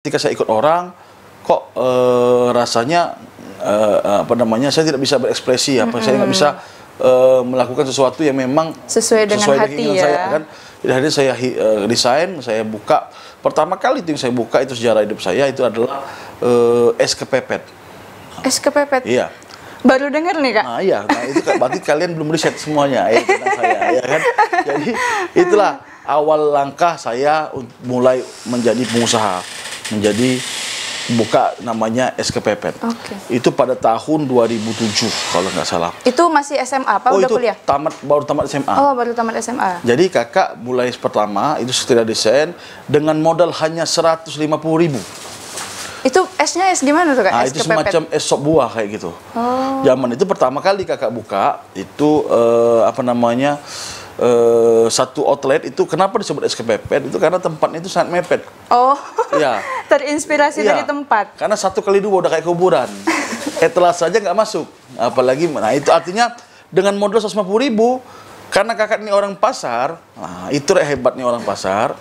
ketika saya ikut orang, kok rasanya saya tidak bisa berekspresi, saya nggak bisa melakukan sesuatu yang memang sesuai dengan hati keinginan ya. saya kan. Jadi akhirnya saya resign, saya buka. Pertama kali itu yang saya buka itu sejarah hidup saya itu adalah es kepepet. Es kepepet? Iya. Baru dengar nih Kak. Nah iya, itu berarti kalian belum riset semuanya ya tentang saya, ya kan. Jadi itulah awal langkah saya mulai menjadi pengusaha, menjadi buka namanya es kepepet. Itu pada tahun 2007 kalau nggak salah. Itu masih SMA apa udah itu kuliah? Baru tamat SMA. Oh, baru tamat SMA. Jadi kakak mulai pertama itu setelah desain dengan modal hanya 150.000. Itu esnya es gimana tuh Kak? Nah, es itu kepepet? semacam es sop buah kayak gitu. Oh. Zaman itu pertama kali kakak buka itu satu outlet itu kenapa disebut es kepepet itu karena tempatnya itu sangat mepet. Oh. Ya. Terinspirasi dari tempat. Karena 1 kali 2 udah kayak kuburan. Etalase saja nggak masuk. Apalagi, nah itu artinya dengan modal 150.000 karena kakak ini orang pasar. Nah, itu hebatnya orang pasar.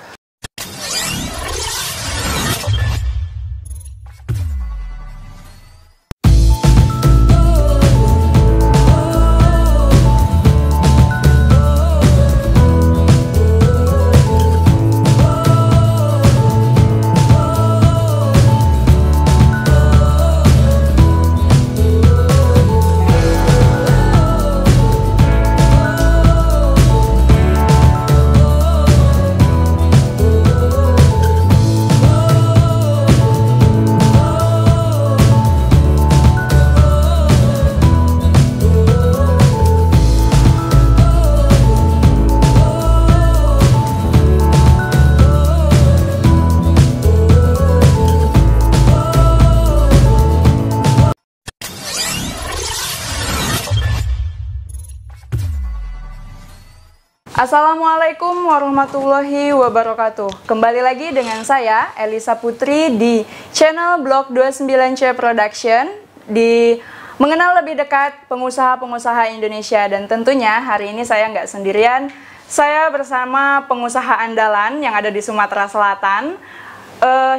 Assalamualaikum warahmatullahi wabarakatuh. Kembali lagi dengan saya Elisa Putri di channel Blog 29C Production di mengenal lebih dekat pengusaha-pengusaha Indonesia. Dan tentunya hari ini saya nggak sendirian, saya bersama pengusaha andalan yang ada di Sumatera Selatan.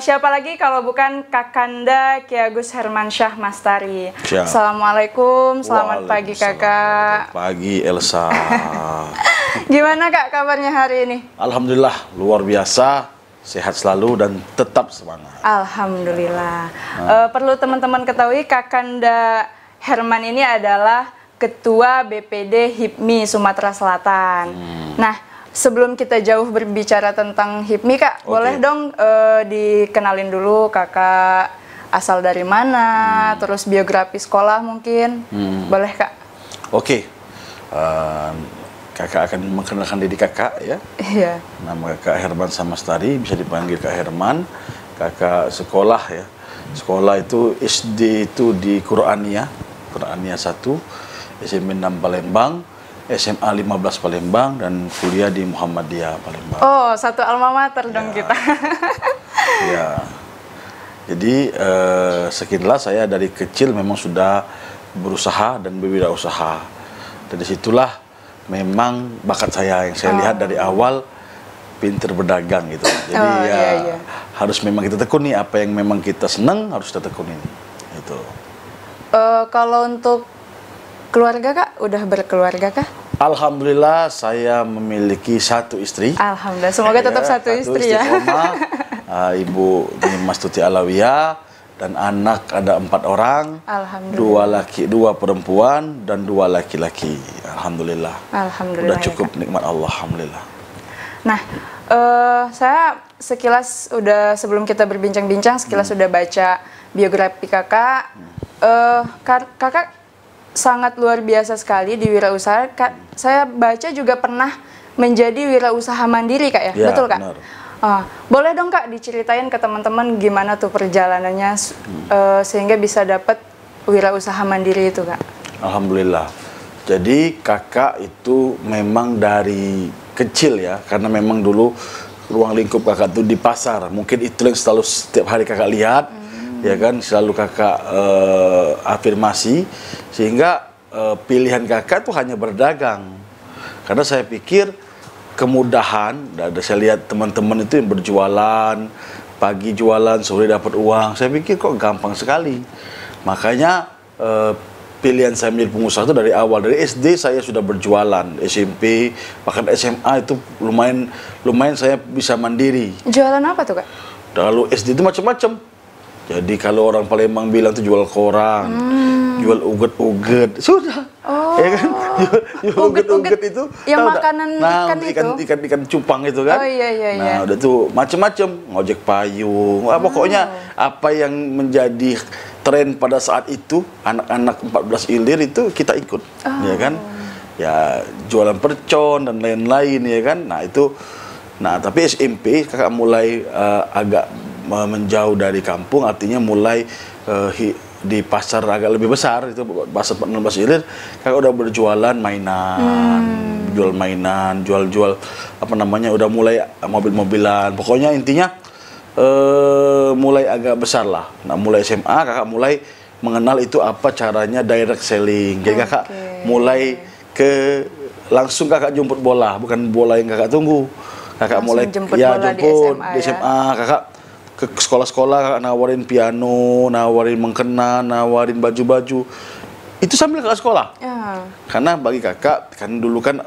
Siapa lagi kalau bukan Kakanda Ki Agus Hermansyah Mastari. Siap. Assalamualaikum, selamat pagi Kakak. Pagi Elsa. Gimana Kak kabarnya hari ini? Alhamdulillah luar biasa, sehat selalu dan tetap semangat. Alhamdulillah. Perlu teman-teman ketahui Kakanda Herman ini adalah Ketua BPD HIPMI Sumatera Selatan. Nah, sebelum kita jauh berbicara tentang HIPMI Kak, boleh dong dikenalin dulu Kakak asal dari mana, terus biografi sekolah mungkin, boleh Kak? Kakak akan mengenalkan diri kakak ya. Iya. Nama kakak Herman Samastari, bisa dipanggil Kak Herman. Kakak sekolah ya. Sekolah itu SD itu di Qur'ania 1, SMP 6 Palembang, SMA 15 Palembang, dan kuliah di Muhammadiyah Palembang. Oh, satu alma mater dong kita. Ya. Jadi sekilas saya dari kecil memang sudah berusaha dan berwirausaha. Dari situlah memang bakat saya yang saya lihat dari awal, pinter berdagang gitu. Jadi harus memang kita tekuni apa yang memang kita senang, harus kita tekunin. Itu. Kalau untuk keluarga Kak, udah berkeluarga kah? Alhamdulillah saya memiliki 1 istri. Alhamdulillah, semoga tetap satu istri ya. Ibu Mas Tuti Alawiyah. Dan anak ada 4 orang, 2 laki, 2 perempuan, dan 2 laki-laki. Alhamdulillah. Alhamdulillah. Udah cukup ya, nikmat Allah, alhamdulillah. Nah, saya sekilas sebelum kita berbincang-bincang, sekilas sudah baca biografi kakak. Kakak sangat luar biasa sekali di wirausaha. Saya baca juga pernah menjadi wirausaha mandiri Kak ya, betul Kak? Benar. Boleh dong Kak diceritain ke teman-teman gimana tuh perjalanannya sehingga bisa dapat wirausaha mandiri itu Kak? Alhamdulillah. Jadi kakak itu memang dari kecil ya, karena memang dulu ruang lingkup kakak itu di pasar. Mungkin itu yang selalu setiap hari kakak lihat, ya kan, selalu kakak afirmasi, sehingga pilihan kakak itu hanya berdagang. Karena saya pikir kemudahan, saya lihat teman-teman itu yang berjualan, pagi jualan, sore dapat uang. Saya pikir kok gampang sekali. Makanya pilihan saya menjadi pengusaha itu dari awal. Dari SD saya sudah berjualan, SMP, bahkan SMA itu lumayan saya bisa mandiri. Jualan apa tuh, Kak? Kalau SD itu macam-macam. Jadi kalau orang Palembang bilang itu jual koran, jual uget-uget, sudah. Oh. Ya kan? Jual uget-uget itu. Yang tahu makanan tak? ikan itu. Ikan cupang itu kan. Oh iya. Nah, udah tuh macam-macam, ngojek payung. Pokoknya apa yang menjadi tren pada saat itu, anak-anak 14 ilir itu kita ikut, ya kan? Ya jualan percon dan lain-lain, ya kan? Nah tapi SMP kakak mulai agak menjauh dari kampung, artinya mulai di pasar agak lebih besar, itu pasar 16 ilir, kakak udah berjualan mainan, jual apa namanya, udah mulai mobil-mobilan, pokoknya intinya mulai agak besar lah. Nah mulai SMA kakak mulai mengenal itu apa caranya direct selling. Jadi kakak mulai langsung kakak jemput bola, bukan bola yang kakak tunggu. Kakak mulai jemput di SMA, kakak ke sekolah-sekolah, kakak nawarin piano, nawarin mengkena, nawarin baju-baju. Itu sambil kakak sekolah. Karena bagi kakak, kan dulu kan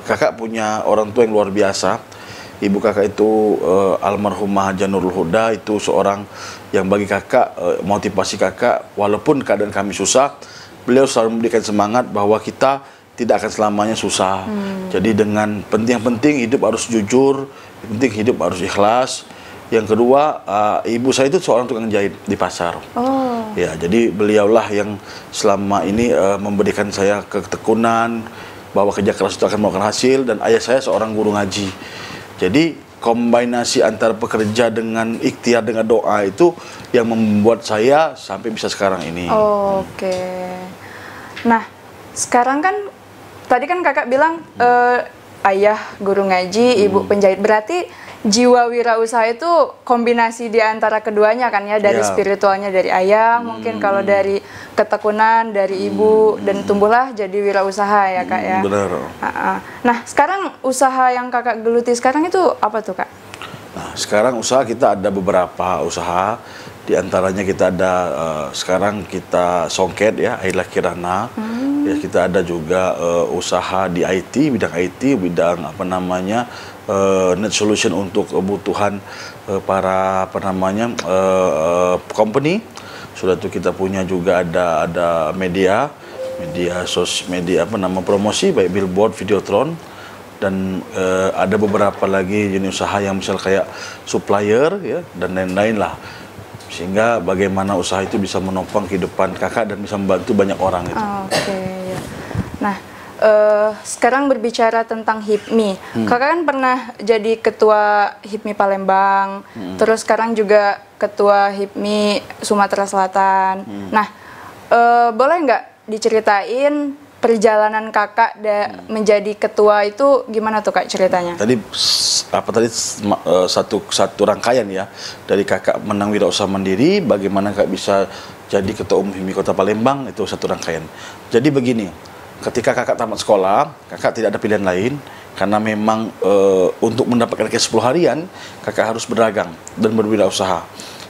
kakak punya orang tua yang luar biasa. Ibu kakak itu almarhumah Haja Nurul Huda, itu seorang yang bagi kakak motivasi kakak walaupun keadaan kami susah, beliau selalu memberikan semangat bahwa kita tidak akan selamanya susah. Jadi dengan penting hidup harus jujur, penting hidup harus ikhlas. Yang kedua, ibu saya itu seorang tukang jahit di pasar. Ya, jadi beliaulah yang selama ini memberikan saya ketekunan bahwa kerja keras itu akan membuahkan hasil, dan ayah saya seorang guru ngaji. Jadi kombinasi antara pekerja dengan ikhtiar dengan doa itu yang membuat saya sampai bisa sekarang ini. Oke. Nah, sekarang kan tadi kan kakak bilang ayah guru ngaji, ibu penjahit. Berarti jiwa wirausaha itu kombinasi di antara keduanya kan ya, dari spiritualnya dari ayah, mungkin kalau dari ketekunan dari ibu, dan tumbuhlah jadi wirausaha ya kak ya. Benar. Nah sekarang usaha yang kakak geluti sekarang itu apa tuh kak? Nah sekarang usaha kita ada beberapa usaha, di antaranya kita ada sekarang kita songket ya, Aila Kirana. Ya, kita ada juga usaha di IT, bidang apa namanya net solution untuk kebutuhan para apa namanya company. Sudah itu kita punya juga ada media apa nama promosi, baik billboard, videotron, dan ada beberapa lagi jenis usaha yang misal kayak supplier ya dan lain-lain lah, sehingga bagaimana usaha itu bisa menopang kehidupan kakak dan bisa membantu banyak orang itu. Ya. Nah sekarang berbicara tentang HIPMI, kakak kan pernah jadi ketua HIPMI Palembang, terus sekarang juga ketua HIPMI Sumatera Selatan. Nah boleh nggak diceritain perjalanan kakak menjadi ketua itu gimana tuh kak ceritanya? Tadi satu rangkaian ya, dari kakak menang wirausaha mandiri, bagaimana kakak bisa jadi ketua umum HIPMI Kota Palembang, itu satu rangkaian. Jadi begini, ketika kakak tamat sekolah, kakak tidak ada pilihan lain, karena memang untuk mendapatkan cash 10 harian, kakak harus berdagang dan berwirausaha.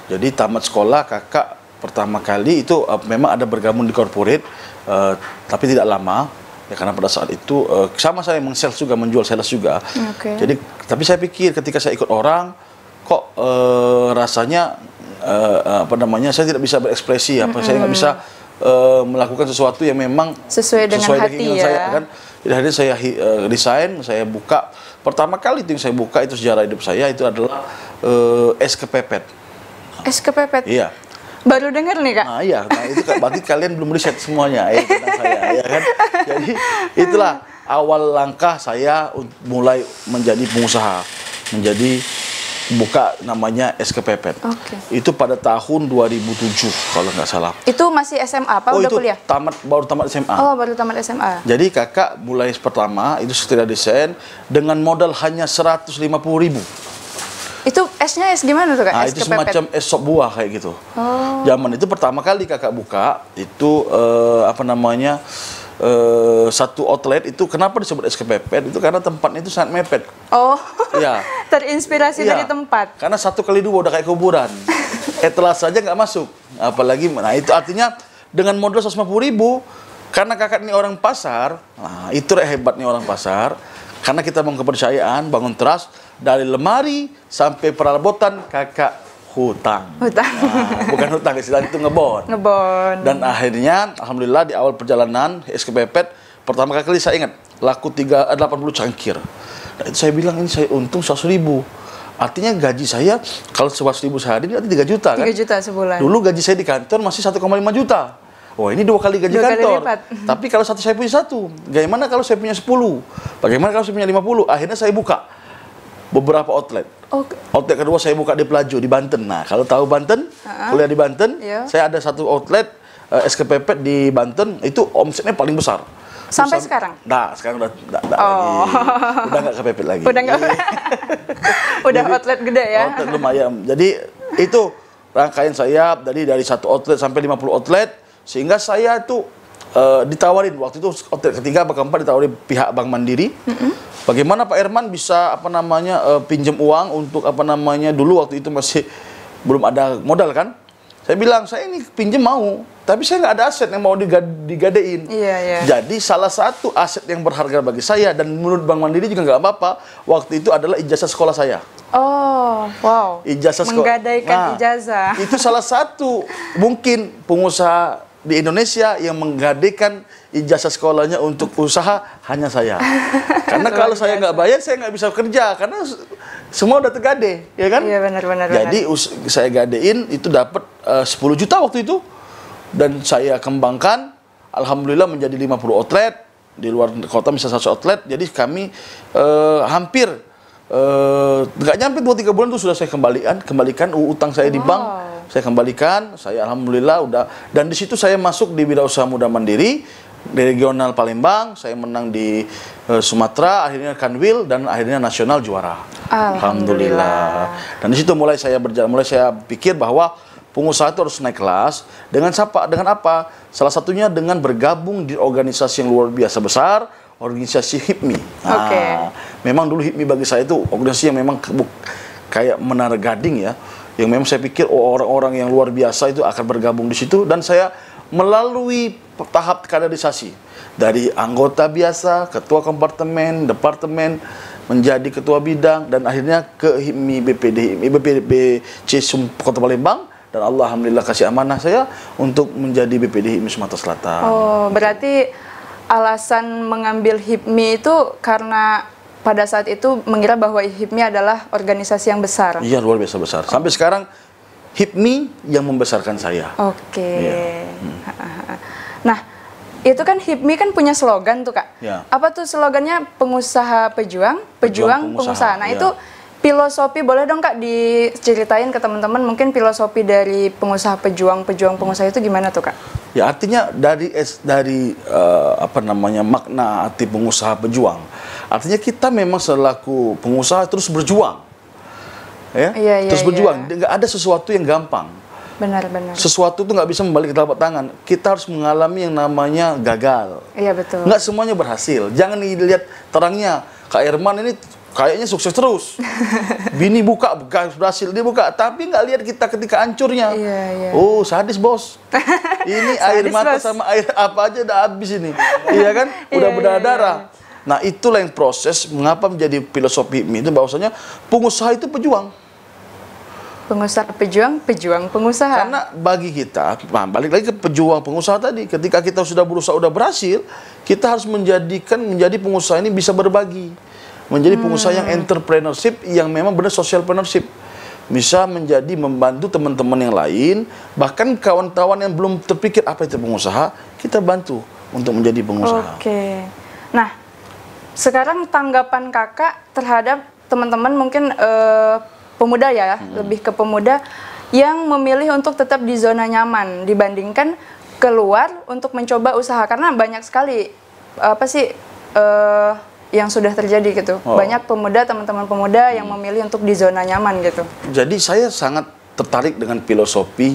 Jadi tamat sekolah, kakak pertama kali itu memang ada bergabung di corporate, tapi tidak lama, ya karena pada saat itu sama saya sales juga, menjual sales juga. Jadi, tapi saya pikir ketika saya ikut orang, kok rasanya apa namanya, saya tidak bisa berekspresi, saya nggak bisa melakukan sesuatu yang memang sesuai dengan hati ya. Saya kan. Jadi akhirnya saya resign, saya buka pertama kali itu yang saya buka itu sejarah hidup saya itu adalah es kepepet. Es kepepet. Iya. Baru dengar nih kak. Nah iya, itu berarti kalian belum riset semuanya ya tentang saya, ya kan. Jadi itulah awal langkah saya mulai menjadi pengusaha, menjadi buka namanya es kepepet. Itu pada tahun 2007 kalau nggak salah. Itu masih SMA apa udah itu kuliah? Baru tamat SMA. Oh, baru tamat SMA. Jadi kakak mulai pertama itu setelah desain dengan modal hanya 150.000. Itu esnya es gimana tuh kak? Nah, es itu kepepet? semacam es sop buah kayak gitu. Zaman itu pertama kali kakak buka itu apa namanya satu outlet itu, kenapa disebut es kepepet itu karena tempatnya itu sangat mepet. Oh. Ya. Terinspirasi Iya, dari tempat. karena 1 kali 2 udah kayak kuburan. Etelas saja nggak masuk, apalagi, nah itu artinya dengan modal 150.000, karena kakak ini orang pasar, nah itu hebatnya orang pasar, karena kita bangun kepercayaan, bangun trust, dari lemari sampai perabotan kakak hutang. Hutang. Nah, bukan hutang, istilahnya itu ngebon. Ngebon. Dan akhirnya, alhamdulillah di awal perjalanan SKPPet, pertama kali saya ingat, laku 80 cangkir. Nah, itu saya bilang, ini saya untung 100.000. Artinya gaji saya, kalau 100.000 sehari, berarti 3 juta kan? 3 juta sebulan. Dulu gaji saya di kantor masih 1,5 juta. Oh, ini 2 kali gaji 2 kali kantor. lipat. Tapi kalau saya punya 1, bagaimana kalau saya punya 10? Bagaimana kalau saya punya 50? Akhirnya saya buka beberapa outlet. Oh, Outlet kedua saya buka di Pelaju, di Banten. Nah, kalau tahu Banten, kuliah di Banten, Iya. saya ada 1 outlet SKPP di Banten, itu omsetnya paling besar. Sampai sekarang? Nah, sekarang udah lagi. Udah nggak kepepet lagi. Udah nggak. Udah Jadi, outlet gede ya. Outlet lumayan. Jadi itu rangkaian saya dari 1 outlet sampai 50 outlet, sehingga saya tuh ditawarin waktu itu outlet ketiga, keempat ditawarin pihak Bank Mandiri. Bagaimana Pak Herman bisa pinjam uang untuk dulu waktu itu masih belum ada modal kan? Saya bilang, saya ini pinjam mau, tapi saya nggak ada aset yang mau digadein. Iya, iya. Jadi salah satu aset yang berharga bagi saya, dan menurut Bank Mandiri juga nggak apa-apa, waktu itu adalah ijazah sekolah saya. Oh, wow. Ijazah sekolah. Menggadaikan ijazah. Itu salah satu mungkin pengusaha di Indonesia yang menggadaikan ijazah sekolahnya untuk usaha hanya saya. Karena kalau saya nggak bayar, saya nggak bisa kerja, karena semua udah tergade, ya kan? Iya, benar. Jadi saya gadein itu dapat 10 juta waktu itu, dan saya kembangkan, alhamdulillah menjadi 50 outlet di luar kota, misalnya 1 outlet. Jadi kami hampir nggak nyampe 2-3 bulan itu sudah saya kembalikan utang saya di bank. Saya kembalikan, saya alhamdulillah udah, dan di situ saya masuk di Wirausaha Muda Mandiri di regional Palembang. Saya menang di Sumatera, akhirnya Kanwil, dan akhirnya nasional juara. Alhamdulillah. Dan di situ mulai saya berjalan, mulai saya pikir bahwa pengusaha itu harus naik kelas dengan apa? Salah satunya dengan bergabung di organisasi yang luar biasa besar, organisasi HIPMI. Nah, memang dulu HIPMI bagi saya itu organisasi yang memang kayak Menara Gading ya, yang memang saya pikir orang-orang yang luar biasa itu akan bergabung di situ, dan saya melalui tahap kaderisasi dari anggota biasa, ketua kompartemen, departemen, menjadi ketua bidang, dan akhirnya ke HIPMI BPC Kota Palembang, dan Allah alhamdulillah kasih amanah saya untuk menjadi BPD HIPMI Sumatera Selatan. Oh, berarti alasan mengambil HIPMI itu karena pada saat itu mengira bahwa HIPMI adalah organisasi yang besar. Iya, luar biasa besar. Sampai sekarang HIPMI yang membesarkan saya. Oke. Iya. Nah, itu kan HIPMI kan punya slogan tuh, Kak. Ya. Apa tuh slogannya? Pengusaha pejuang, pejuang pengusaha. Nah, ya. itu filosofi, boleh dong Kak diceritain ke teman-teman mungkin filosofi dari pengusaha pejuang pengusaha itu gimana tuh, Kak? Ya, artinya dari makna arti pengusaha pejuang. Artinya kita memang selaku pengusaha terus berjuang. Ya? Iya, terus berjuang. Iya. Nggak ada sesuatu yang gampang. Benar. Sesuatu itu nggak bisa membalik ke telapak tangan. Kita harus mengalami yang namanya gagal. Iya, betul. Nggak semuanya berhasil. Jangan dilihat terangnya. Kak Herman ini kayaknya sukses terus. Bini buka berhasil, dia buka. Tapi nggak lihat kita ketika hancurnya. Iya. Oh, sadis bos. Ini air mata bos. sama air apa aja udah habis ini. Iya kan? Udah berdarah-darah. Nah, itulah yang proses mengapa menjadi filosofi itu bahwasanya pengusaha itu pejuang. Pengusaha pejuang pengusaha. Karena bagi kita, balik lagi ke pejuang pengusaha tadi, ketika kita sudah berusaha, udah berhasil, kita harus menjadi pengusaha ini bisa berbagi. Menjadi pengusaha yang entrepreneurship, yang memang benar socialpreneurship. Bisa menjadi membantu teman-teman yang lain, bahkan kawan-kawan yang belum terpikir apa itu pengusaha, kita bantu untuk menjadi pengusaha. Oke. Nah, sekarang tanggapan Kakak terhadap teman-teman mungkin pemuda ya, lebih ke pemuda yang memilih untuk tetap di zona nyaman dibandingkan keluar untuk mencoba usaha, karena banyak sekali yang sudah terjadi gitu. Banyak teman-teman pemuda yang memilih untuk di zona nyaman gitu. Jadi saya sangat tertarik dengan filosofi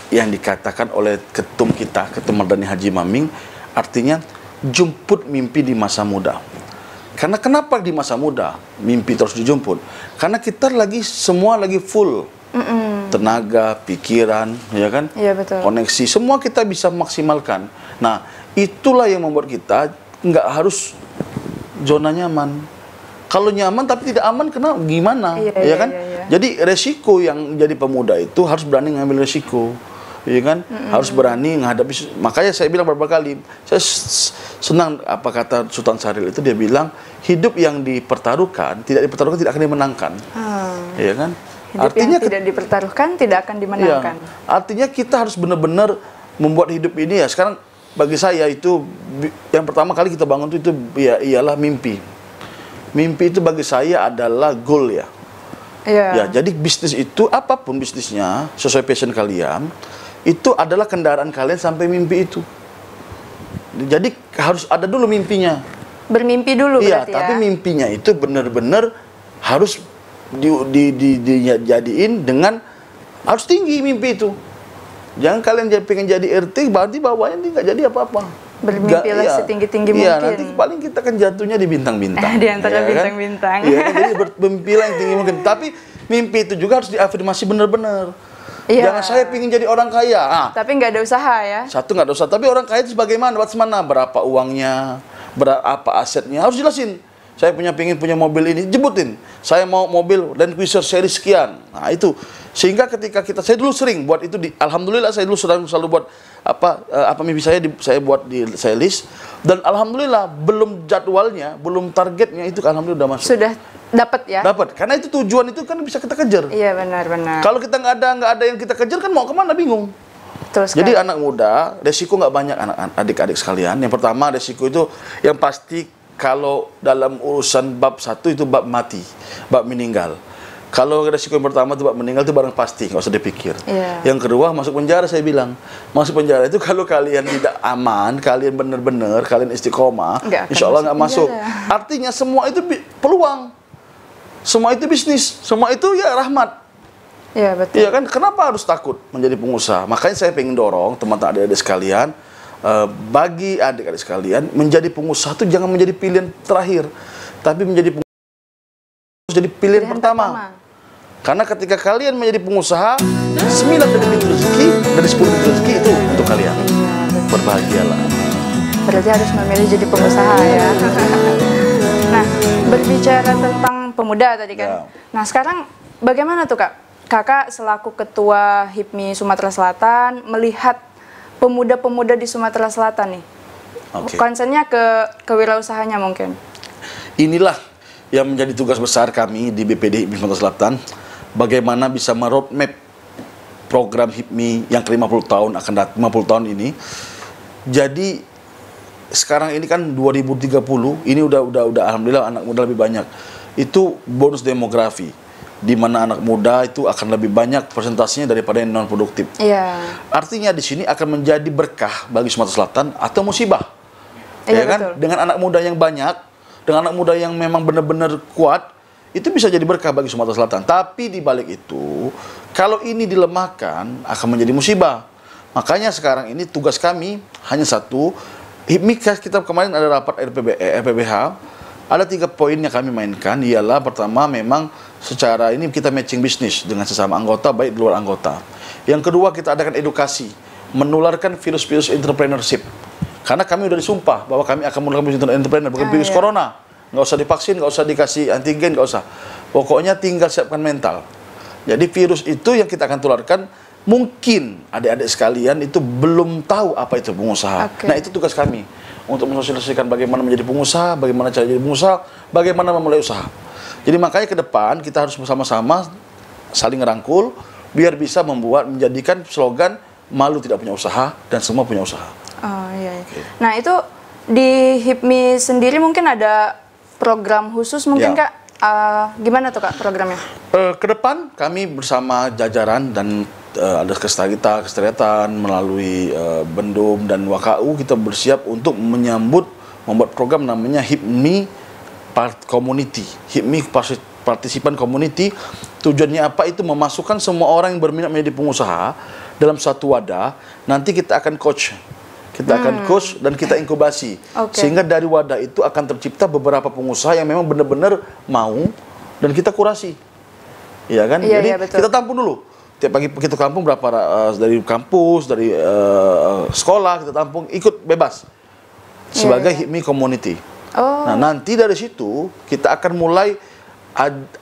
yang dikatakan oleh ketum kita, Ketum Mardani Haji Maming, artinya jemput mimpi di masa muda. Karena kenapa di masa muda mimpi terus dijemput? Karena kita semua lagi full tenaga, pikiran, ya kan? Iya, betul. Koneksi, semua kita bisa maksimalkan. Nah, itulah yang membuat kita nggak harus zona nyaman. Kalau nyaman tapi tidak aman, gimana? Ya kan? Jadi resiko yang jadi pemuda itu harus berani ngambil resiko. Ya kan, harus berani menghadapi. Makanya saya bilang beberapa kali, saya senang apa kata Sultan Syaril itu, dia bilang hidup yang dipertaruhkan tidak akan dimenangkan. Ya kan, hidup artinya yang tidak dipertaruhkan tidak akan dimenangkan. Ya, artinya kita harus benar-benar membuat hidup ini ya. Sekarang bagi saya itu yang pertama kali kita bangun itu ya ialah mimpi. Mimpi itu bagi saya adalah goal ya. Ya, jadi bisnis itu apapun bisnisnya sesuai passion kalian. Itu adalah kendaraan kalian sampai mimpi itu. Jadi harus ada dulu mimpinya. Bermimpi dulu berarti ya. Tapi mimpinya itu benar-benar harus dijadiin dengan harus tinggi mimpi itu. Jangan kalian pengen jadi RT, berarti bawahnya nggak jadi apa-apa. Bermimpilah setinggi-tinggi mungkin. Iya, nanti paling kita kan jatuhnya di bintang-bintang. Di antara bintang-bintang. Iya, jadi bermimpilah yang tinggi mungkin. Tapi mimpi itu juga harus diafirmasi benar-benar. Jangan saya ingin jadi orang kaya. Tapi nggak ada usaha ya. Satu nggak ada usaha. Tapi orang kaya itu bagaimana? Berapa uangnya? Berapa asetnya? Harus jelasin. Saya pingin punya mobil ini, jebutin. Saya mau mobil Land Cruiser seri sekian. Nah itu. Sehingga ketika saya dulu sering buat itu alhamdulillah saya dulu selalu buat apa mimpi saya buat saya list, dan alhamdulillah belum jadwalnya, belum targetnya itu alhamdulillah udah masuk. Sudah dapat ya? Dapat. Karena itu tujuan itu kan bisa kita kejar. Iya, benar. Kalau kita nggak ada yang kita kejar kan mau kemana bingung. Jadi anak muda resiko nggak banyak, adik-adik sekalian. Yang pertama resiko itu yang pasti kalau dalam urusan bab 1 itu bab mati, bab meninggal. Kalau resiko yang pertama itu bab meninggal itu barang pasti, nggak usah dipikir. Yang kedua masuk penjara, saya bilang masuk penjara itu kalau kalian tidak aman, kalian benar-benar kalian istiqomah, insya Allah nggak masuk. Artinya semua itu peluang, semua itu bisnis, semua itu ya rahmat. Iya, betul. Iya kan, kenapa harus takut menjadi pengusaha? Makanya saya pengen dorong teman-teman adik-adik sekalian, bagi adik-adik sekalian menjadi pengusaha itu jangan menjadi pilihan terakhir, tapi menjadi pengusaha jadi pilihan pertama. Karena ketika kalian menjadi pengusaha, 9 dari pintu rezeki, dari 10 pintu rezeki itu untuk kalian. Berbahagialah. Berarti harus memilih jadi pengusaha ya. Nah, berbicara tentang pemuda tadi kan. Nah, sekarang bagaimana tuh Kak? Kakak selaku Ketua HIPMI Sumatera Selatan melihat pemuda-pemuda di Sumatera Selatan nih. Concernnya ke kewirausahanya mungkin. Inilah yang menjadi tugas besar kami di BPD HIPMI Sumatera Selatan. Bagaimana bisa meroadmap program HIPMI yang ke-50 tahun akan datang 50 tahun ini. Jadi sekarang ini kan 2030, ini udah alhamdulillah anak muda lebih banyak. Itu bonus demografi, di mana anak muda itu akan lebih banyak presentasinya daripada yang non produktif. Artinya di sini akan menjadi berkah bagi Sumatera Selatan atau musibah. Ya kan? Betul. Dengan anak muda yang banyak, dengan anak muda yang memang benar-benar kuat, itu bisa jadi berkah bagi Sumatera Selatan. Tapi di balik itu, kalau ini dilemahkan akan menjadi musibah. Makanya sekarang ini tugas kami hanya satu. HIPMI kita kemarin ada rapat RPBH, ada 3 poin yang kami mainkan. Ialah pertama memang secara ini kita matching bisnis dengan sesama anggota baik di luar anggota. Yang kedua kita adakan edukasi, menularkan virus-virus entrepreneurship. Karena kami sudah disumpah bahwa kami akan menularkan virus entrepreneur, bukan virus corona. Nggak usah divaksin, nggak usah dikasih antigen, nggak usah. Pokoknya tinggal siapkan mental. Jadi virus itu yang kita akan tularkan. Mungkin adik-adik sekalian itu belum tahu apa itu pengusaha. Nah itu tugas kami untuk mensosialisasikan bagaimana menjadi pengusaha, bagaimana cara jadi pengusaha, bagaimana memulai usaha. Jadi makanya ke depan kita harus bersama-sama saling ngerangkul biar bisa menjadikan slogan malu tidak punya usaha dan semua punya usaha. Nah itu di HIPMI sendiri mungkin ada program khusus mungkin Kak, gimana tuh Kak programnya? Ke depan kami bersama jajaran dan ada kesteritaan melalui Bendum dan WKU kita bersiap untuk membuat program namanya HIPMI Community, HIPMI Partisipan Community. Tujuannya apa? Itu memasukkan semua orang yang berminat menjadi pengusaha dalam satu wadah. Nanti kita akan coach kita akan coach dan kita inkubasi. Sehingga dari wadah itu akan tercipta beberapa pengusaha yang memang benar-benar mau dan kita kurasi. Iya kan? Iya, Jadi iya, betul. kita tampung dulu. Tiap pagi kita kampung berapa dari kampus, dari sekolah kita tampung, ikut bebas sebagai HIPMI community. Nah, nanti dari situ kita akan mulai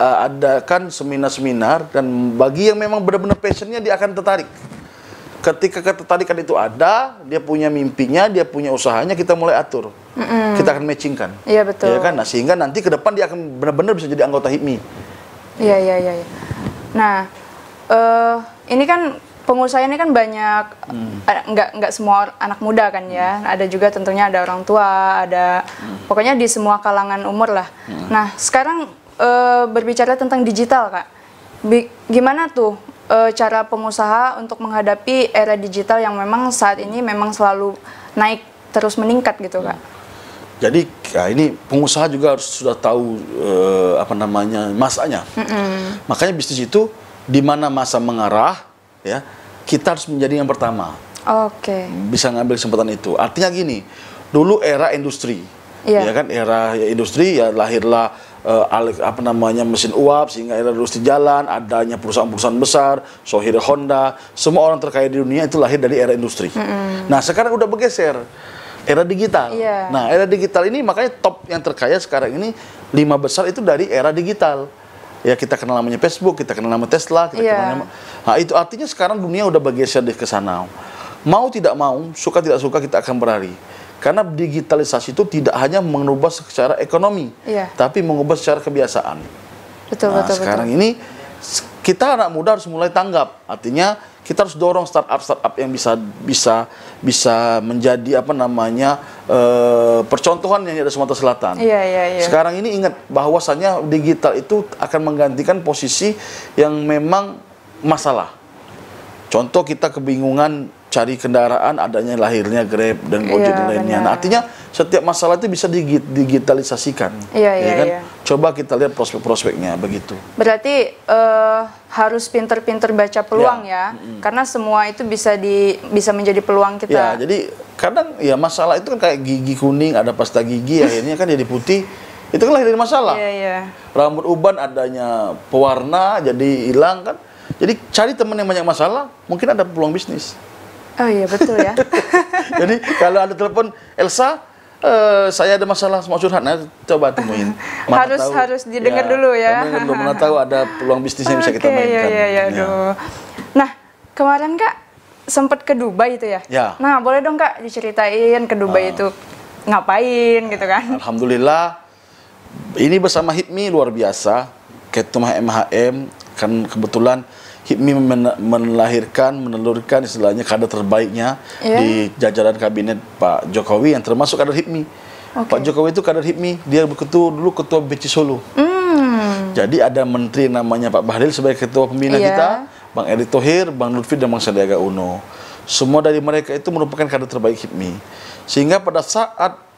adakan seminar-seminar, dan bagi yang memang benar-benar passionnya dia akan tertarik. Ketika ketertarikan itu ada, dia punya mimpinya, dia punya usahanya, kita mulai atur. Kita akan matchingkan. Iya, betul. Ya kan? Nah, sehingga nanti ke depan dia akan benar-benar bisa jadi anggota HIPMI. Iya, iya, iya. Nah, ini kan pengusaha ini kan banyak, nggak semua anak muda kan ya. Ada juga tentunya ada orang tua, ada pokoknya di semua kalangan umur lah. Nah, sekarang berbicara tentang digital, Kak. Gimana tuh cara pengusaha untuk menghadapi era digital yang memang saat ini memang selalu naik terus meningkat gitu, Kak? Jadi ya ini pengusaha juga harus sudah tahu masanya. Makanya bisnis itu di mana masa mengarah, ya kita harus menjadi yang pertama. Bisa ngambil kesempatan itu. Artinya gini, dulu era industri, ya kan, era industri ya lahirlah mesin uap, sehingga era industri jalan, adanya perusahaan-perusahaan besar, Sohir, Honda, semua orang terkaya di dunia itu lahir dari era industri. Nah, sekarang udah bergeser era digital. Nah, era digital ini makanya top yang terkaya sekarang ini 5 besar itu dari era digital. Ya, kita kenal namanya Facebook, kita kenal nama Tesla, kita kenal nama. Nah, itu artinya sekarang dunia udah bergeser ke sana. Mau tidak mau, suka tidak suka kita akan berlari. Karena digitalisasi itu tidak hanya mengubah secara ekonomi, tapi mengubah secara kebiasaan. Nah, sekarang ini kita anak muda harus mulai tanggap. Artinya kita harus dorong startup yang bisa menjadi percontohan yang ada di Sumatera Selatan. Sekarang ini ingat bahwasannya digital itu akan menggantikan posisi yang memang masalah. Contoh, kita kebingungan cari kendaraan, adanya lahirnya Grab dan Gojek dan lainnya. Nah, artinya setiap masalah itu bisa digitalisasikan. Coba kita lihat prospek-prospeknya begitu. Berarti harus pinter-pinter baca peluang ya, karena semua itu bisa menjadi peluang kita. Ya, jadi kadang ya masalah itu kan kayak gigi kuning, ada pasta gigi, akhirnya kan jadi putih. Itu kan lahir dari masalah. Rambut uban adanya pewarna jadi hilang kan. Jadi cari teman yang banyak masalah, mungkin ada peluang bisnis. Oh iya, betul ya. Jadi kalau ada telepon, Elsa, saya ada masalah mau curhat, nah coba temuin. Harus didengar dulu ya. Kami belum pernah tahu ada peluang bisnis yang bisa kita mainkan. Nah, kemarin Kak sempat ke Dubai itu ya? Nah, boleh dong Kak diceritain ke Dubai itu ngapain gitu kan? Alhamdulillah, ini bersama HIPMI luar biasa. Ketum HMHM, kan kebetulan HIPMI menelurkan istilahnya kader terbaiknya di jajaran kabinet Pak Jokowi, yang termasuk kader HIPMI. Pak Jokowi itu kader HIPMI, dia dulu ketua BC Solo. Jadi ada menteri namanya Pak Bahlil sebagai ketua pembina kita, Bang Erick Thohir, Bang Lutfi, dan Bang Sandiaga Uno. Semua dari mereka itu merupakan kader terbaik HIPMI. Sehingga pada saat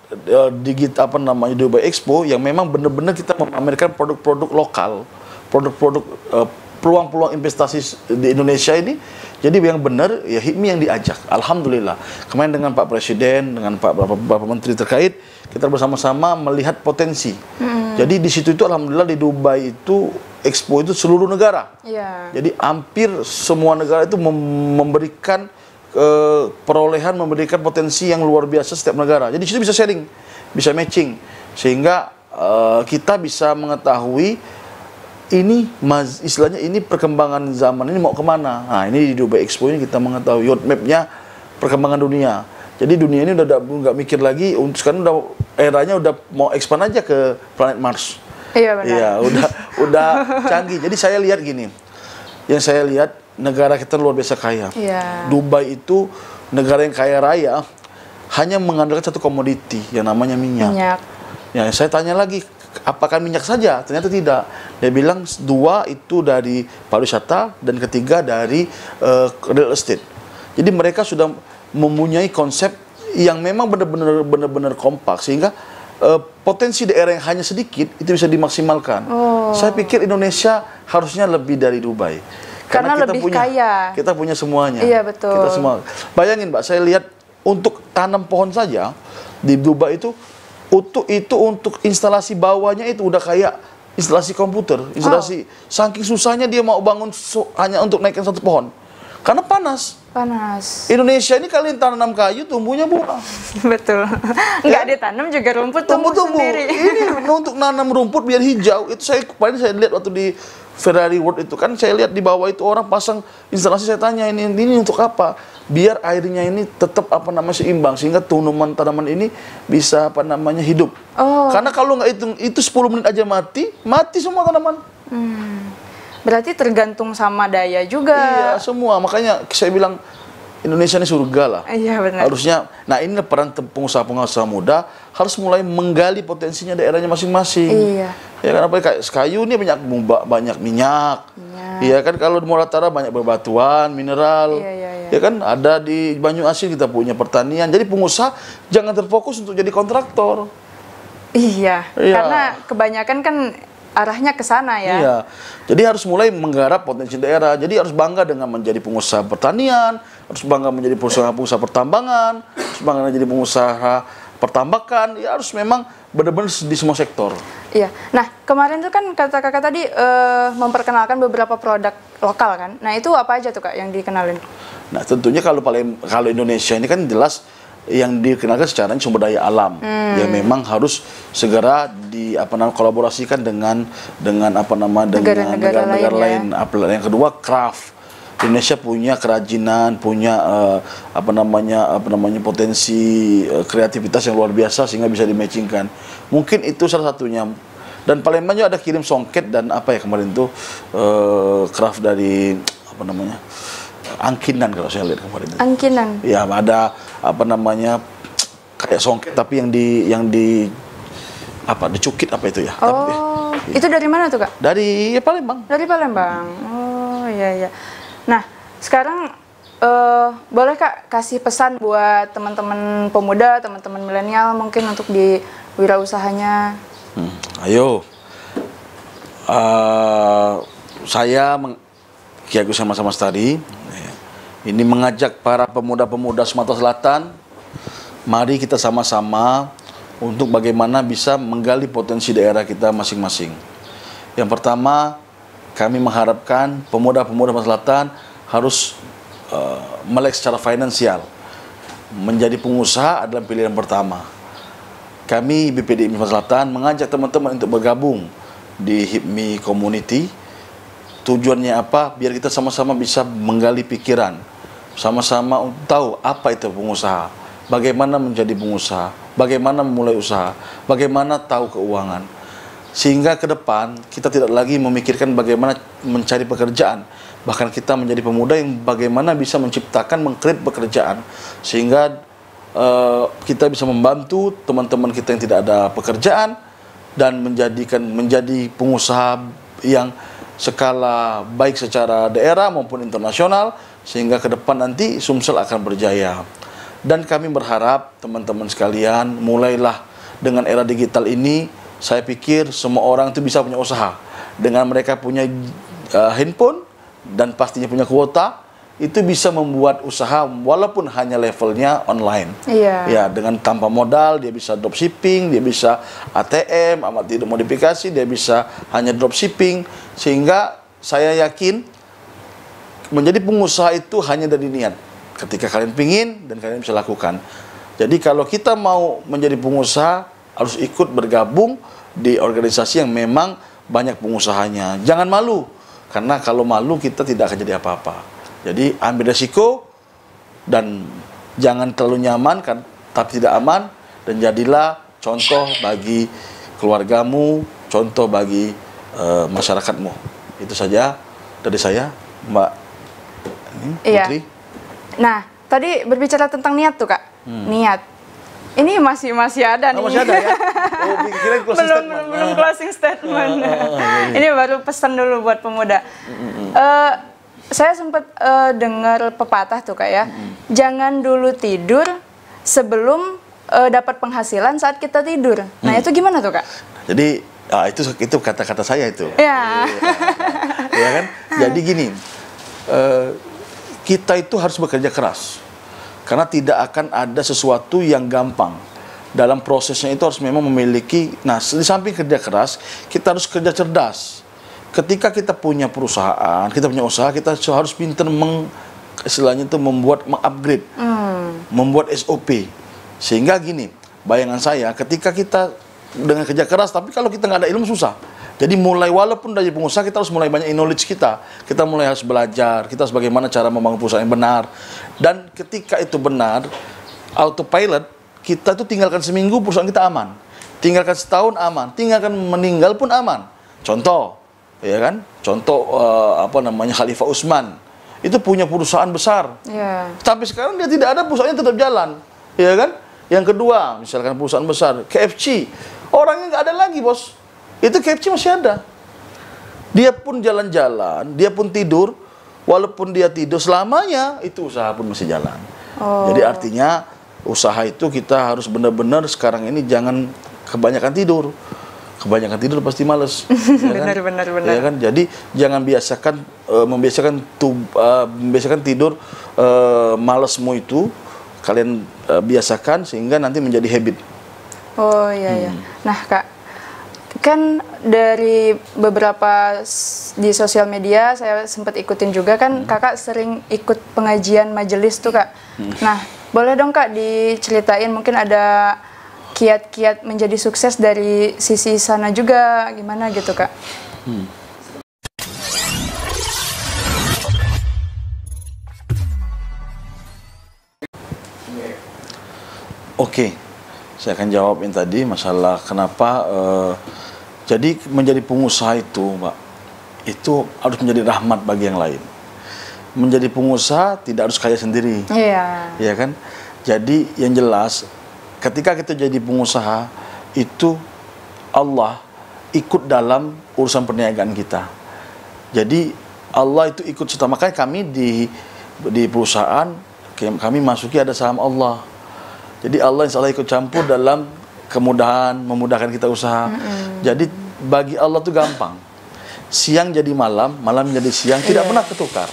Dubai Expo, yang memang benar-benar kita memamerkan produk-produk lokal, produk-produk peluang-peluang investasi di Indonesia ini, jadi yang benar ya HIPMI yang diajak. Alhamdulillah, kemarin dengan Pak Presiden, dengan beberapa menteri terkait, kita bersama-sama melihat potensi. Jadi di situ itu alhamdulillah di Dubai itu Expo itu seluruh negara. Jadi hampir semua negara itu memberikan perolehan, memberikan potensi yang luar biasa setiap negara. Jadi di situ bisa sharing, bisa matching, sehingga kita bisa mengetahui ini istilahnya ini perkembangan zaman ini mau kemana. Nah, ini di Dubai Expo ini kita mengetahui roadmap-nya perkembangan dunia. Jadi dunia ini udah nggak mikir lagi, sekarang udah eranya udah mau expand aja ke planet Mars. Iya, benar. Iya, udah canggih. Jadi saya lihat gini, yang saya lihat negara kita luar biasa kaya. Dubai itu negara yang kaya raya, hanya mengandalkan satu komoditi yang namanya minyak. Ya, saya tanya lagi, apakah minyak saja? Ternyata tidak. Dia bilang 2 itu dari pariwisata dan ketiga dari real estate. Jadi mereka sudah mempunyai konsep yang memang benar-benar kompak, sehingga potensi daerah yang hanya sedikit itu bisa dimaksimalkan. Saya pikir Indonesia harusnya lebih dari Dubai. Karena kita lebih kaya. Kita punya semuanya. Iya, betul. Kita semua. Bayangin Mbak, saya lihat untuk tanam pohon saja di Dubai itu untuk instalasi bawahnya itu udah kayak instalasi komputer, instalasi saking susahnya dia mau bangun hanya untuk naikkan satu pohon. Karena panas. Panas. Indonesia ini kalian tanam kayu tumbuhnya bunga. Betul. Nggak ditanam juga rumput tumbuh sendiri. Ini untuk nanam rumput biar hijau. Itu saya lihat waktu di Ferrari World itu kan, saya lihat di bawah itu orang pasang instalasi. Saya tanya ini untuk apa? Biar airnya ini tetap seimbang sehingga tanaman ini bisa hidup. Karena kalau nggak itu 10 menit aja mati semua tanaman. Berarti tergantung sama daya juga. Iya, semua. Makanya saya bilang Indonesia ini surga lah. Iya, benar. Harusnya, nah ini peran pengusaha-pengusaha muda harus mulai menggali potensinya daerahnya masing-masing. Iya. Ya kan, kayak kayu ini banyak minyak. Iya kan, kalau di Moratara banyak berbatuan, mineral. Iya. Ya kan, ada di Banyu Asin kita punya pertanian. Jadi pengusaha jangan terfokus untuk jadi kontraktor. Iya. Karena kebanyakan kan arahnya ke sana ya. Iya. Jadi harus mulai menggarap potensi daerah. Jadi harus bangga dengan menjadi pengusaha pertanian, harus bangga menjadi pengusaha pertambangan, harus bangga menjadi pengusaha pertambakan. Ya harus memang benar-benar di semua sektor. Iya. Nah, kemarin tuh kan kata kakak tadi memperkenalkan beberapa produk lokal kan. Nah, itu apa aja tuh Kak yang dikenalin? Nah, tentunya kalau Indonesia ini kan jelas yang dikenalkan secara sumber daya alam yang memang harus segera kolaborasikan dengan negara-negara lain. Yang kedua, craft. Indonesia punya kerajinan, punya potensi kreativitas yang luar biasa sehingga bisa dimatchingkan. Mungkin itu salah satunya. Dan Palembang juga ada kirim songket dan kemarin tuh craft dari angkinan kalau saya lihat kemarin. Angkinan. Ya, ada kayak songket tapi yang dicukit itu ya. Itu dari mana tuh Kak? Dari Palembang. Dari Palembang. Oh iya. Nah, sekarang boleh Kak kasih pesan buat teman-teman pemuda, teman-teman milenial mungkin untuk di wirausahanya. Ayo. Saya Ki Agus Mas tadi ini mengajak para pemuda-pemuda Sumatera Selatan, mari kita sama-sama untuk bagaimana bisa menggali potensi daerah kita masing-masing. Yang pertama, kami mengharapkan pemuda-pemuda Sumatera Selatan harus melek secara finansial. Menjadi pengusaha adalah pilihan pertama. Kami BPD Sumatera Selatan mengajak teman-teman untuk bergabung di HIPMI Community. Tujuannya apa? Biar kita sama-sama bisa menggali pikiran, sama-sama tahu apa itu pengusaha, bagaimana menjadi pengusaha, bagaimana memulai usaha, bagaimana tahu keuangan. Sehingga ke depan kita tidak lagi memikirkan bagaimana mencari pekerjaan, bahkan kita menjadi pemuda yang bagaimana bisa menciptakan, mengkreat pekerjaan, sehingga kita bisa membantu teman-teman kita yang tidak ada pekerjaan dan menjadi pengusaha yang skala baik secara daerah maupun internasional, sehingga ke depan nanti Sumsel akan berjaya. Dan kami berharap teman-teman sekalian, mulailah dengan era digital ini, saya pikir semua orang itu bisa punya usaha. Dengan mereka punya handphone dan pastinya punya kuota, itu bisa membuat usaha walaupun hanya levelnya online. Iya. Ya, dengan tanpa modal dia bisa dropshipping, dia bisa ATM, amat tidak modifikasi, dia bisa hanya dropshipping. Sehingga saya yakin menjadi pengusaha itu hanya dari niat. Ketika kalian pingin dan kalian bisa lakukan. Jadi kalau kita mau menjadi pengusaha harus ikut bergabung di organisasi yang memang banyak pengusahanya. Jangan malu, karena kalau malu kita tidak akan jadi apa-apa. Jadi ambil resiko dan jangan terlalu nyaman kan, tapi tidak aman, dan jadilah contoh bagi keluargamu, contoh bagi masyarakatmu. Itu saja dari saya, Mbak Putri. Iya. Nah, tadi berbicara tentang niat tuh Kak. Niat. Ini masih ada nih. Masih ada ya? Oh, kira closing belum statement. Closing statement. Ini baru pesan dulu buat pemuda. Saya sempat dengar pepatah tuh Kak ya. Jangan dulu tidur sebelum dapat penghasilan saat kita tidur. Nah, itu gimana tuh Kak? Jadi itu kata-kata saya itu. Ya. Ya kan? Jadi gini, kita itu harus bekerja keras. Karena tidak akan ada sesuatu yang gampang. Dalam prosesnya itu harus memang memiliki, nah di samping kerja keras, kita harus kerja cerdas. Ketika kita punya perusahaan, kita punya usaha, kita harus pintar istilahnya itu mengupgrade, membuat SOP. Sehingga gini, bayangan saya, ketika kita dengan kerja keras, tapi kalau kita nggak ada ilmu susah. Jadi mulai, walaupun dari pengusaha, kita harus mulai banyak knowledge kita. Kita mulai harus belajar, kita harus bagaimana cara membangun perusahaan yang benar. Dan ketika itu benar, autopilot, kita tuh tinggalkan seminggu, perusahaan kita aman. Tinggalkan setahun aman, tinggalkan meninggal pun aman. Contoh, ya kan? Contoh Khalifah Utsman. Itu punya perusahaan besar. Tapi sekarang dia tidak ada, perusahaannya tetap jalan. Ya kan? Yang kedua, misalkan perusahaan besar, KFC. Orangnya nggak ada lagi, bos. Itu KFC masih ada. Dia pun jalan-jalan, dia pun tidur, walaupun dia tidur selamanya, itu usaha pun masih jalan. Jadi artinya usaha itu kita harus benar-benar sekarang ini jangan kebanyakan tidur. Kebanyakan tidur pasti males. Ya Benar. Ya kan? Jadi jangan membiasakan tidur malesmu itu kalian biasakan sehingga nanti menjadi habit. Iya. Nah, Kak, kan dari beberapa di sosial media saya sempat ikutin juga kan, Kakak sering ikut pengajian majelis tuh, Kak. Nah, boleh dong Kak diceritain mungkin ada kiat-kiat menjadi sukses dari sisi sana juga, gimana gitu, Kak? Oke, saya akan jawab yang tadi masalah kenapa jadi menjadi pengusaha itu, Mbak, itu harus menjadi rahmat bagi yang lain. Menjadi pengusaha tidak harus kaya sendiri. Iya kan? Jadi yang jelas ketika kita jadi pengusaha itu Allah ikut dalam urusan perniagaan kita. Jadi Allah itu ikut serta, makanya kami di perusahaan kami masuki ada saham Allah. Jadi Allah insya Allah ikut campur dalam kemudahan, memudahkan kita usaha. Jadi bagi Allah itu gampang. Siang jadi malam, malam jadi siang, tidak pernah ketukar.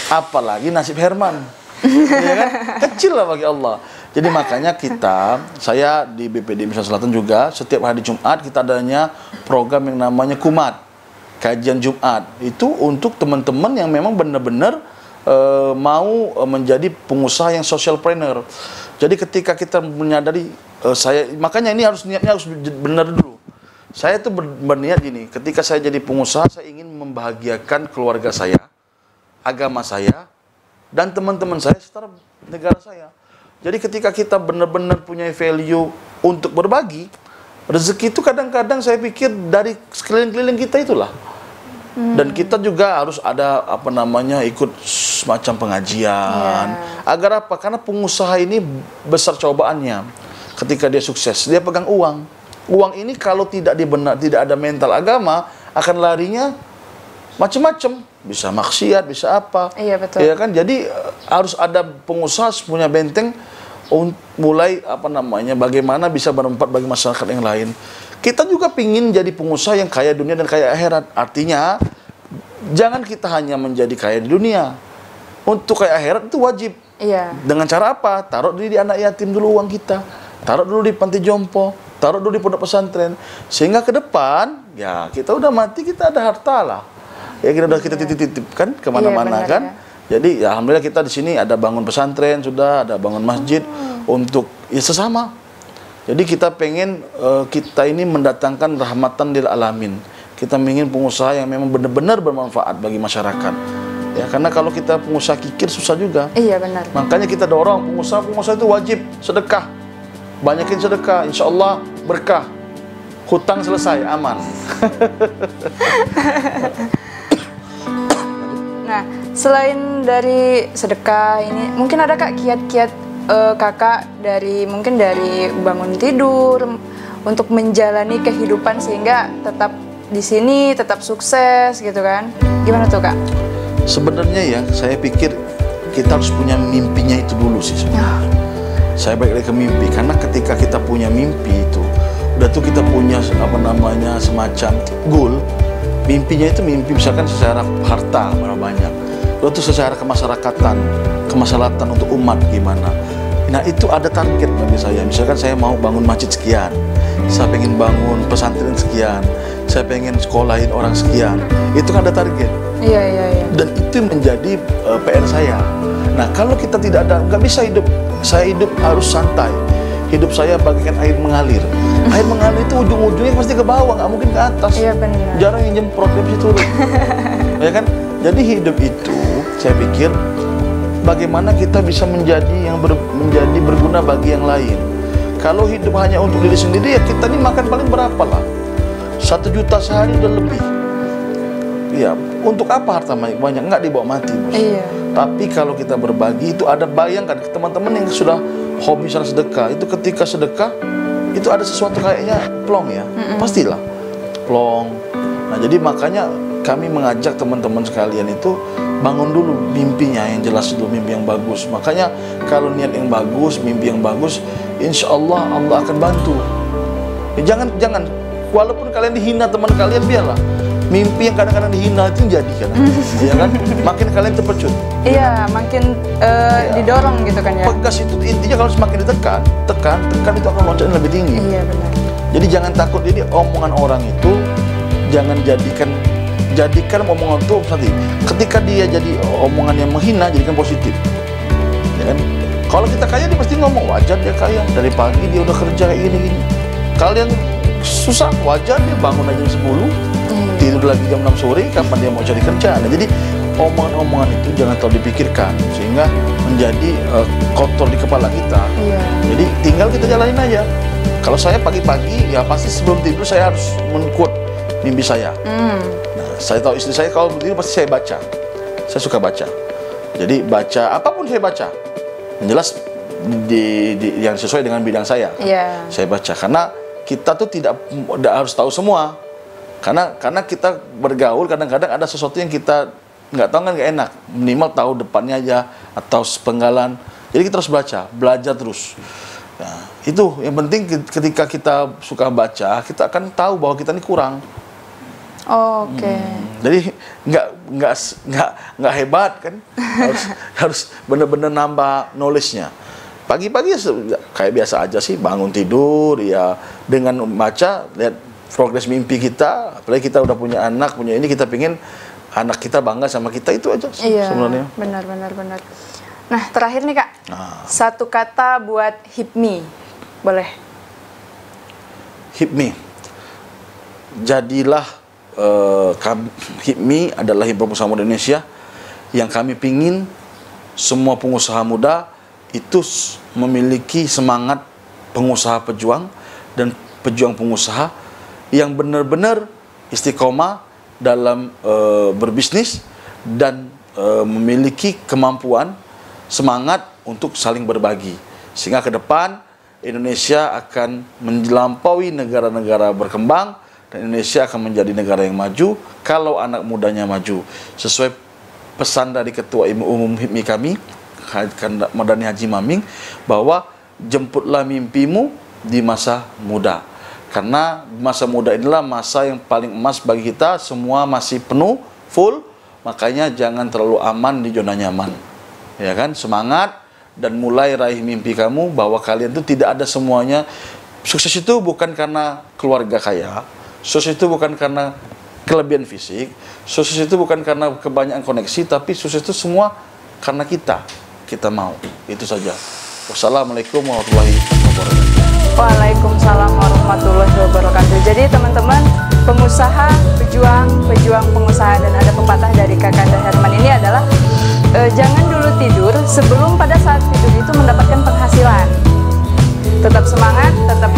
Apalagi nasib Herman. Ya kan? Kecil lah bagi Allah. Jadi makanya saya di BPD Misalnya Selatan juga, setiap hari Jumat kita adanya program yang namanya Kumat, kajian Jumat. Itu untuk teman-teman yang memang benar-benar mau menjadi pengusaha yang socialpreneur. Jadi ketika kita menyadari, makanya ini niatnya harus benar dulu. Saya tuh berniat gini, ketika saya jadi pengusaha, saya ingin membahagiakan keluarga saya, agama saya, dan teman-teman saya serta negara saya. Jadi ketika kita benar-benar punya value untuk berbagi, rezeki itu kadang-kadang saya pikir dari sekeliling-keliling kita itulah. Dan kita juga harus ada ikut semacam pengajian. Agar apa? Karena pengusaha ini besar cobaannya. Ketika dia sukses, dia pegang uang. Uang ini kalau tidak ada mental agama, akan larinya macam-macam. Bisa maksiat, bisa apa. Iya, betul. Ya kan? Jadi harus ada pengusaha punya benteng mulai bagaimana bisa bermanfaat bagi masyarakat yang lain. Kita juga pingin jadi pengusaha yang kaya dunia dan kaya akhirat. Artinya jangan kita hanya menjadi kaya di dunia. Untuk kaya akhirat itu wajib. Dengan cara apa? Taruh dulu di anak yatim dulu uang kita. Taruh dulu di panti jompo. Taruh dulu di pondok pesantren. Sehingga ke depan, ya kita udah mati, kita ada harta lah. Ya kita titip-titipkan kemana-mana kan. Jadi ya alhamdulillah kita di sini ada bangun pesantren, sudah ada bangun masjid untuk ya sesama. Jadi kita pengen kita ini mendatangkan rahmatan lil alamin. Kita ingin pengusaha yang memang benar-benar bermanfaat bagi masyarakat. Ya karena kalau kita pengusaha kikir susah juga. Iya benar. Makanya kita dorong pengusaha itu wajib sedekah. Banyakin sedekah, insya Allah berkah. Hutang selesai, aman. Nah, selain dari sedekah ini, mungkin ada Kak kiat-kiat Kakak dari bangun tidur untuk menjalani kehidupan sehingga tetap di sini, tetap sukses gitu kan? Gimana tuh Kak? Sebenarnya ya, saya pikir kita harus punya mimpinya itu dulu sih sebenarnya. Saya balik lagi ke mimpi, karena ketika kita punya mimpi itu, udah tuh kita punya semacam goal. Mimpinya itu mimpi misalkan secara harta berapa banyak. untuk secara kemaslahatan untuk umat gimana. Nah itu ada target bagi saya. Misalkan saya mau bangun masjid sekian, saya pengen bangun pesantren sekian, saya pengen sekolahin orang sekian. Itu kan ada target. Iya. Dan itu menjadi PR saya. Nah kalau kita tidak ada, nggak bisa hidup. Saya hidup harus santai. Hidup saya bagaikan air mengalir. Air mengalir itu ujung-ujungnya pasti ke bawah, nggak mungkin ke atas. Iya benar. Jarang yang nyemprot, dia bisa turun. Ya kan? Jadi hidup itu, saya pikir bagaimana kita bisa menjadi berguna bagi yang lain. Kalau hidup hanya untuk diri sendiri, ya kita ini makan paling berapa lah? 1 juta sehari udah lebih. Ya, untuk apa harta banyak? Nggak dibawa mati, Bos. Iya. Tapi kalau kita berbagi itu ada, bayangkan teman-teman yang sudah hobi misalnya sedekah, itu ketika sedekah itu ada sesuatu kayaknya plong ya, pastilah plong. Nah jadi makanya kami mengajak teman-teman sekalian itu bangun dulu mimpinya yang jelas dulu, mimpi yang bagus. Makanya kalau niat yang bagus, mimpi yang bagus, insya Allah Allah akan bantu. Jangan walaupun kalian dihina teman kalian, biarlah mimpi yang kadang-kadang dihina itu jadi kan, ya kan? Makin kalian terpecut. Iya, makin didorong gitu kan ya. Pegas itu intinya, kalau semakin ditekan itu akan loncat lebih tinggi. Iya benar. Jadi jangan takut. Jadi omongan orang itu jangan jadikan omongan itu nanti ketika dia jadi omongan yang menghina, jadikan positif. Ya kan? Kalau kita kaya dia pasti ngomong wajar dia kaya, dari pagi dia udah kerja kayak gini. Kalian susah, wajar dia bangun aja jam 10, tidur lagi jam 6 sore, kapan dia mau cari kerja. Nah, jadi omongan-omongan itu jangan terlalu dipikirkan sehingga menjadi kotor di kepala kita. Iya. Jadi tinggal kita jalanin aja. Kalau saya pagi-pagi ya pasti sebelum tidur saya harus men-quote mimpi saya. Nah, saya tahu istri saya kalau tidur pasti saya baca. Saya suka baca. Jadi baca apapun saya baca. Yang jelas yang sesuai dengan bidang saya. Iya. Saya baca karena kita tuh tidak harus tahu semua. Karena kita bergaul kadang-kadang ada sesuatu yang kita nggak tahu kan nggak enak. Minimal tahu depannya aja atau sepenggalan. Jadi kita harus baca, belajar terus. Nah, itu yang penting ketika kita suka baca, kita akan tahu bahwa kita ini kurang. Oke. Jadi nggak hebat kan? harus benar-benar nambah knowledge-nya. Pagi-pagi kayak biasa aja sih, bangun tidur ya dengan baca, lihat progres mimpi kita. Apalagi kita udah punya anak, punya ini, kita pingin anak kita bangga sama kita, itu aja sebenarnya. Benar. Nah terakhir nih Kak, satu kata buat HIPMI, boleh? HIPMI, jadilah HIPMI adalah Himpunan Pengusaha Muda Indonesia yang kami pingin semua pengusaha muda itu memiliki semangat pengusaha pejuang dan pejuang pengusaha yang benar-benar istiqomah dalam berbisnis dan memiliki kemampuan, semangat untuk saling berbagi, sehingga ke depan Indonesia akan melampaui negara-negara berkembang dan Indonesia akan menjadi negara yang maju kalau anak mudanya maju, sesuai pesan dari Ketua Umum HIPMI kami, Mardhani Haji Maming, bahwa jemputlah mimpimu di masa muda. Karena masa muda inilah masa yang paling emas bagi kita, semua masih penuh, full, makanya jangan terlalu aman di zona nyaman. Ya kan? Semangat dan mulai raih mimpi kamu, bahwa kalian itu tidak ada semuanya. Sukses itu bukan karena keluarga kaya, sukses itu bukan karena kelebihan fisik, sukses itu bukan karena kebanyakan koneksi, tapi sukses itu semua karena kita mau. Itu saja. Wassalamualaikum warahmatullahi wabarakatuh. Waalaikumsalam warahmatullahi wabarakatuh. Jadi teman-teman, pengusaha, pejuang pengusaha, dan ada pepatah dari Kakanda Herman ini adalah jangan dulu tidur sebelum pada saat tidur itu mendapatkan penghasilan. Tetap semangat, tetap